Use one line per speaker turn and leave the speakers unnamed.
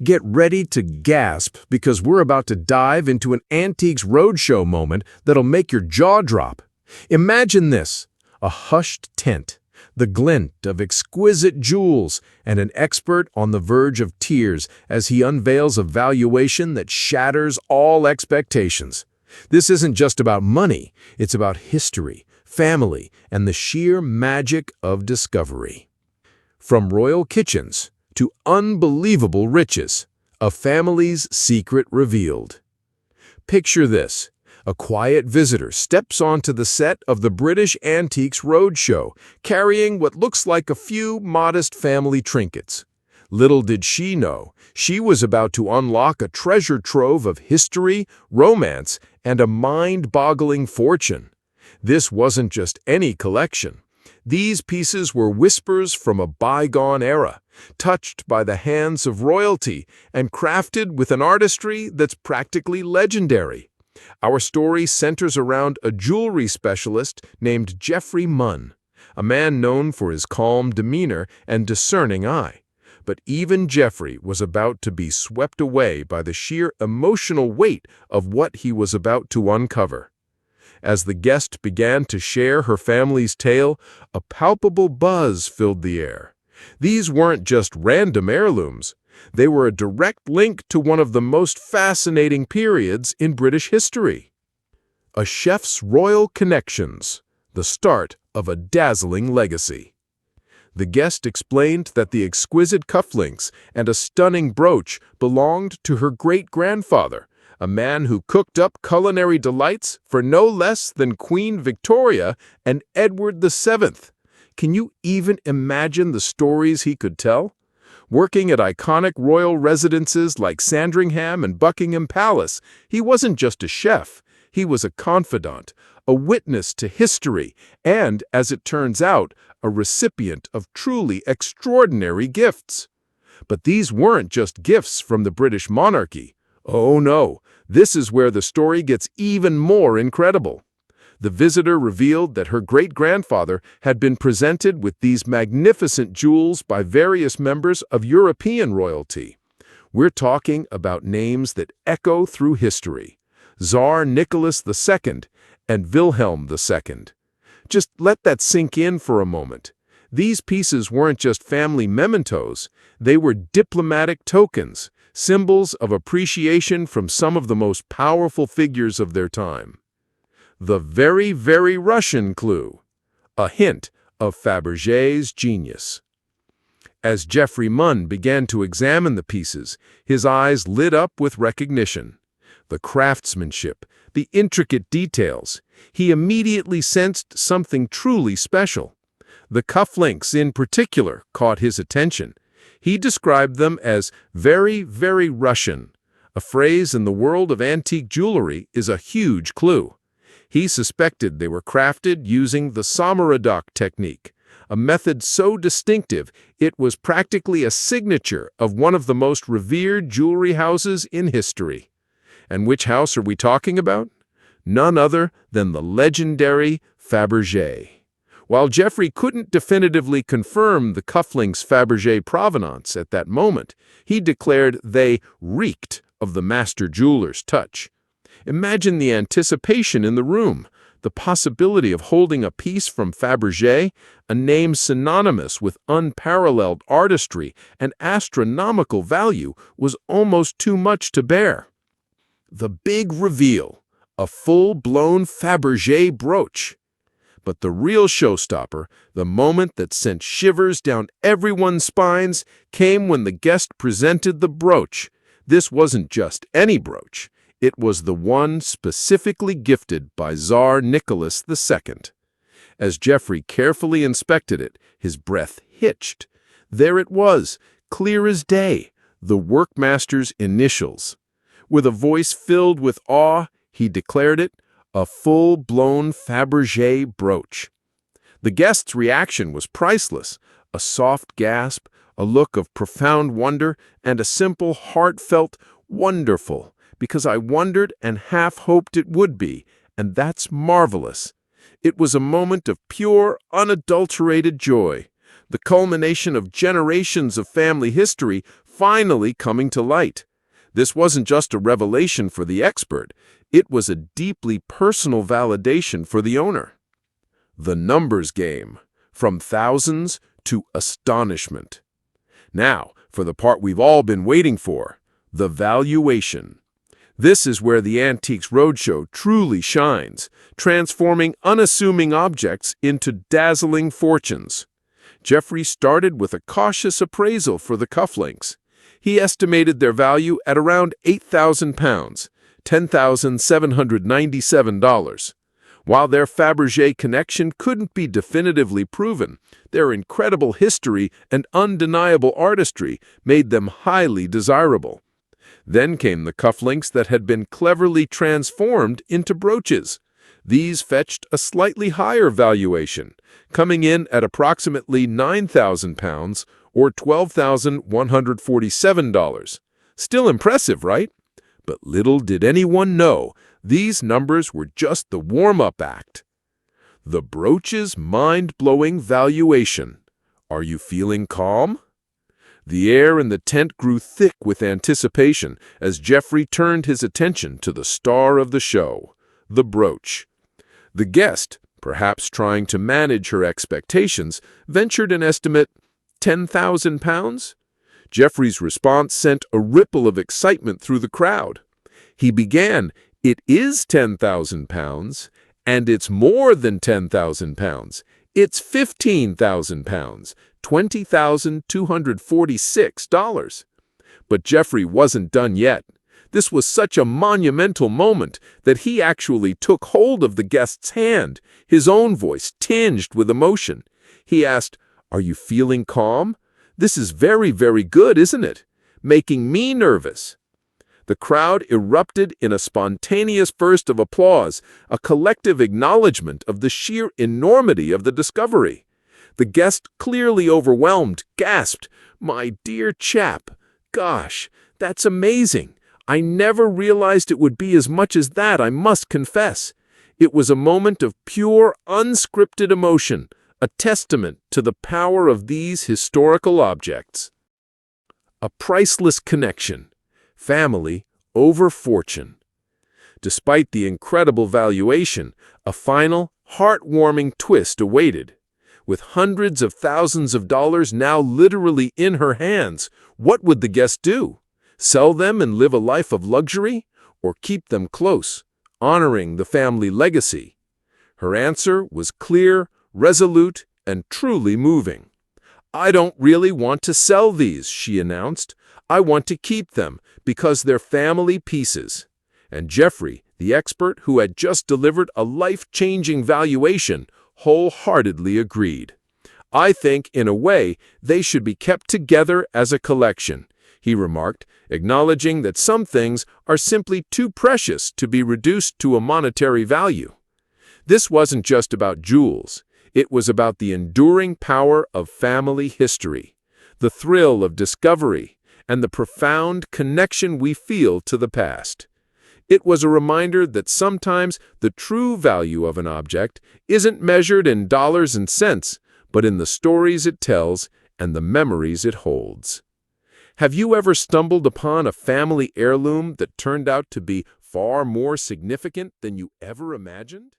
Get ready to gasp because we're about to dive into an Antiques Roadshow moment that'll make your jaw drop. Imagine this, a hushed tent, the glint of exquisite jewels, and an expert on the verge of tears as he unveils a valuation that shatters all expectations. This isn't just about money, it's about history, family, and the sheer magic of discovery. From royal kitchens to unbelievable riches, a family's secret revealed. Picture this. A quiet visitor steps onto the set of the British Antiques Roadshow, carrying what looks like a few modest family trinkets. Little did she know, she was about to unlock a treasure trove of history, romance, and a mind-boggling fortune. This wasn't just any collection. These pieces were whispers from a bygone era, touched by the hands of royalty and crafted with an artistry that's practically legendary. Our story centers around a jewelry specialist named Geoffrey Munn, a man known for his calm demeanor and discerning eye. But even Geoffrey was about to be swept away by the sheer emotional weight of what he was about to uncover. As the guest began to share her family's tale, a palpable buzz filled the air. These weren't just random heirlooms. They were a direct link to one of the most fascinating periods in British history. A chef's royal connections, the start of a dazzling legacy. The guest explained that the exquisite cufflinks and a stunning brooch belonged to her great-grandfather, a man who cooked up culinary delights for no less than Queen Victoria and Edward VII. Can you even imagine the stories he could tell? Working at iconic royal residences like Sandringham and Buckingham Palace, he wasn't just a chef, he was a confidant, a witness to history, and, as it turns out, a recipient of truly extraordinary gifts. But these weren't just gifts from the British monarchy. Oh no, this is where the story gets even more incredible. The visitor revealed that her great-grandfather had been presented with these magnificent jewels by various members of European royalty. We're talking about names that echo through history: Tsar Nicholas II and Wilhelm II. Just let that sink in for a moment. These pieces weren't just family mementos, they were diplomatic tokens, symbols of appreciation from some of the most powerful figures of their time. The very, very Russian clue, a hint of Fabergé's genius. As Geoffrey Munn began to examine the pieces, his eyes lit up with recognition. The craftsmanship, the intricate details, he immediately sensed something truly special. The cufflinks in particular caught his attention. He described them as very, very Russian. A phrase in the world of antique jewelry is a huge clue. He suspected they were crafted using the Samarodok technique, a method so distinctive it was practically a signature of one of the most revered jewelry houses in history. And which house are we talking about? None other than the legendary Fabergé. While Geoffrey couldn't definitively confirm the cufflinks' Fabergé provenance at that moment, he declared they reeked of the master jeweler's touch. Imagine the anticipation in the room. The possibility of holding a piece from Fabergé, a name synonymous with unparalleled artistry and astronomical value, was almost too much to bear. The big reveal, a full-blown Fabergé brooch. But the real showstopper, the moment that sent shivers down everyone's spines, came when the guest presented the brooch. This wasn't just any brooch. It was the one specifically gifted by Tsar Nicholas II. As Geoffrey carefully inspected it, his breath hitched. There it was, clear as day, the workmaster's initials. With a voice filled with awe, he declared it a full-blown Fabergé brooch. The guest's reaction was priceless, a soft gasp, a look of profound wonder, and a simple, heartfelt, "Wonderful, because I wondered and half hoped it would be, and that's marvelous." It was a moment of pure, unadulterated joy, the culmination of generations of family history
finally coming to light. This wasn't just a revelation for the expert, it was a deeply personal validation for the owner. The numbers game, from thousands to astonishment. Now, for the part we've all been waiting for, the valuation. This is where the Antiques Roadshow truly shines, transforming unassuming objects into dazzling fortunes. Jeffrey started with a cautious appraisal for the cufflinks. He estimated their value at around £8,000, $10,797. While their Fabergé connection couldn't be definitively proven, their incredible history and undeniable artistry made them highly desirable. Then came the cufflinks that had been cleverly transformed into brooches. These fetched a slightly higher valuation, coming in at approximately £9,000 or $12,147. Still impressive, right? But little did anyone know, these numbers were just the warm-up act. The brooch's mind-blowing valuation. Are you feeling calm? The air in the tent grew thick with anticipation as Jeffrey turned his attention to the star of the show, the brooch. The guest, perhaps trying to manage her expectations, ventured an estimate, £10,000? Jeffrey's response sent a ripple of excitement through the crowd. He began, "It is £10,000, and it's more than £10,000. It's £15,000, $20,246. But Jeffrey wasn't done yet. This was such a monumental moment that he actually took hold of the guest's hand, his own voice tinged with emotion. He asked, "Are you feeling calm? This is very, very good, isn't it? Making me nervous." The crowd erupted in a spontaneous burst of applause, a collective acknowledgement of the sheer enormity of the discovery. The guest, clearly overwhelmed, gasped, "My dear chap, gosh, that's amazing. I never realized it would be as much as that, I must confess." It was a moment of pure, unscripted emotion, a testament to the power of these historical objects. A priceless connection. Family over fortune. Despite the incredible valuation, a final, heartwarming twist awaited. With hundreds of thousands of dollars now literally in her hands, what would the guest do? Sell them and live a life of luxury? Or keep them close, honoring the family legacy? Her answer was clear, resolute, and truly moving. "I don't really want to sell these," she announced. "I want to keep them because they're family pieces." And Jeffrey, the expert who had just delivered a life-changing valuation, wholeheartedly agreed. "I think, in a way, they should be kept together as a collection," he remarked, acknowledging that some things are simply too precious to be reduced to a monetary value. This wasn't just about jewels. It was about the enduring power of family history, the thrill of discovery, and the profound connection we feel to the past. It was a reminder that sometimes the true value of an object isn't measured in dollars and cents, but in the stories it tells and the memories it holds. Have you ever stumbled upon a family heirloom that turned out to be far more significant than you ever imagined?